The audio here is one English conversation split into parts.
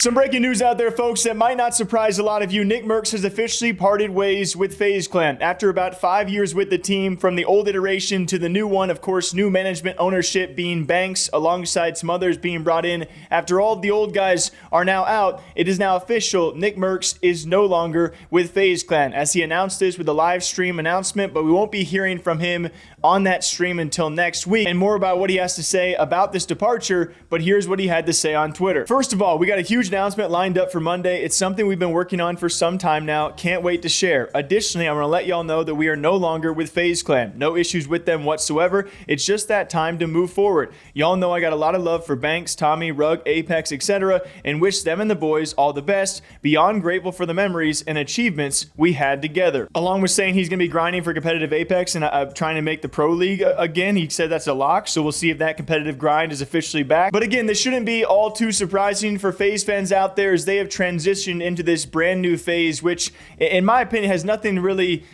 Some breaking news out there, folks, that might not surprise a lot of you. Nickmercs has officially parted ways with FaZe Clan. After about 5 years with the team, from the old iteration to the new one, of course, new management ownership being Banks, alongside some others being brought in. After all the old guys are now out, it is now official. Nickmercs is no longer with FaZe Clan, as he announced this with a live stream announcement, but we won't be hearing from him on that stream until next week, and more about what he has to say about this departure. But here's what he had to say on Twitter. First of all, we got a huge announcement lined up for Monday. It's something we've been working on for some time now. Can't wait to share. Additionally, I'm going to let y'all know that we are no longer with FaZe Clan. No issues with them whatsoever. It's just that time to move forward. Y'all know I got a lot of love for Banks, Tommy, Rug, Apex, etc., and wish them and the boys all the best. Beyond grateful for the memories and achievements we had together. Along with saying he's going to be grinding for competitive Apex and trying to make the Pro League again. He said that's a lock, so we'll see if that competitive grind is officially back. But again, this shouldn't be all too surprising for FaZe fans out there, as they have transitioned into this brand new phase, which in my opinion has nothing really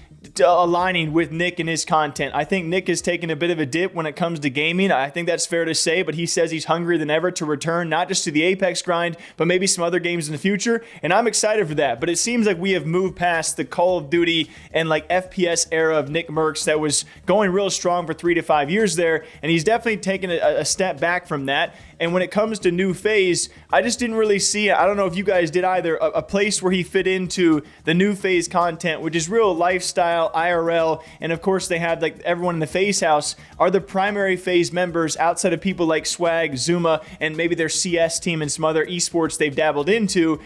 aligning with Nick and his content. I think Nick has taken a bit of a dip when it comes to gaming. I think that's fair to say, but he says he's hungrier than ever to return, not just to the Apex grind, but maybe some other games in the future, and I'm excited for that. But it seems like we have moved past the Call of Duty and like FPS era of Nickmercs that was going real strong for 3 to 5 years there, and he's definitely taken a step back from that. And when it comes to new FaZe, I just didn't really see, I don't know if you guys did either, a place where he fit into the new FaZe content, which is real lifestyle, IRL, and of course they have like everyone in the FaZe house are the primary FaZe members outside of people like Swag, Zuma, and maybe their CS team and some other esports they've dabbled into.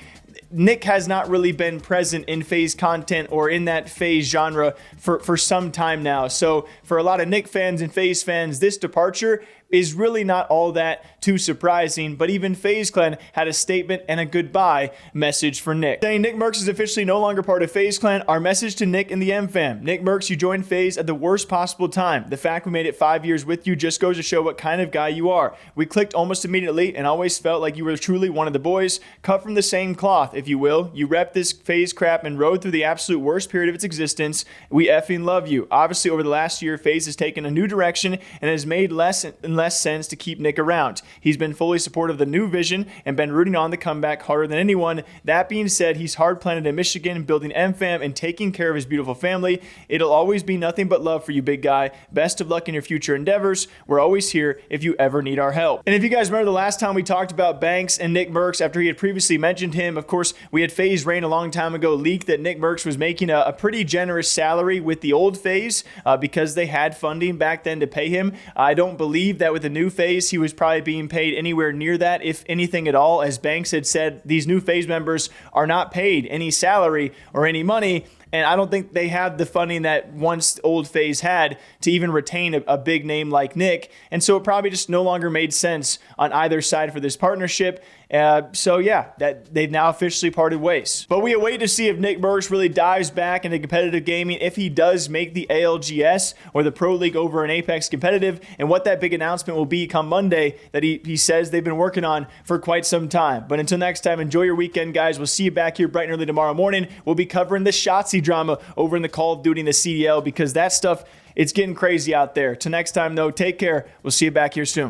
Nick has not really been present in FaZe content or in that FaZe genre for some time now. So for a lot of Nick fans and FaZe fans, this departure is really not all that too surprising, but even FaZe Clan had a statement and a goodbye message for Nick, saying Nickmercs is officially no longer part of FaZe Clan. Our message to Nick and the M fam: Nickmercs, you joined FaZe at the worst possible time. The fact we made it 5 years with you just goes to show what kind of guy you are. We clicked almost immediately and always felt like you were truly one of the boys, cut from the same cloth, if you will. You repped this FaZe crap and rode through the absolute worst period of its existence. We effing love you. Obviously, over the last year, FaZe has taken a new direction and has made less and less sense to keep Nick around. He's been fully supportive of the new vision and been rooting on the comeback harder than anyone. That being said, he's hard planted in Michigan, building M-Fam and taking care of his beautiful family. It'll always be nothing but love for you, big guy. Best of luck in your future endeavors. We're always here if you ever need our help. And if you guys remember the last time we talked about Banks and Nickmercs, after he had previously mentioned him, of course, we had FaZe Rain a long time ago leak that Nickmercs was making a pretty generous salary with the old FaZe because they had funding back then to pay him. I don't believe that with the new FaZe he was probably being paid anywhere near that, if anything at all. As Banks had said, these new FaZe members are not paid any salary or any money, and I don't think they have the funding that once old FaZe had to even retain a big name like Nick. And so it probably just no longer made sense on either side for this partnership. So yeah, that they've now officially parted ways. But we await to see if Nickmercs really dives back into competitive gaming, if he does make the ALGS or the Pro League over in Apex competitive, and what that big announcement will be come Monday that he says they've been working on for quite some time. But until next time, enjoy your weekend, guys. We'll see you back here bright and early tomorrow morning. We'll be covering the Shotzzy drama over in the Call of Duty and the CDL, because that stuff, it's getting crazy out there. Till next time, though, take care. We'll see you back here soon.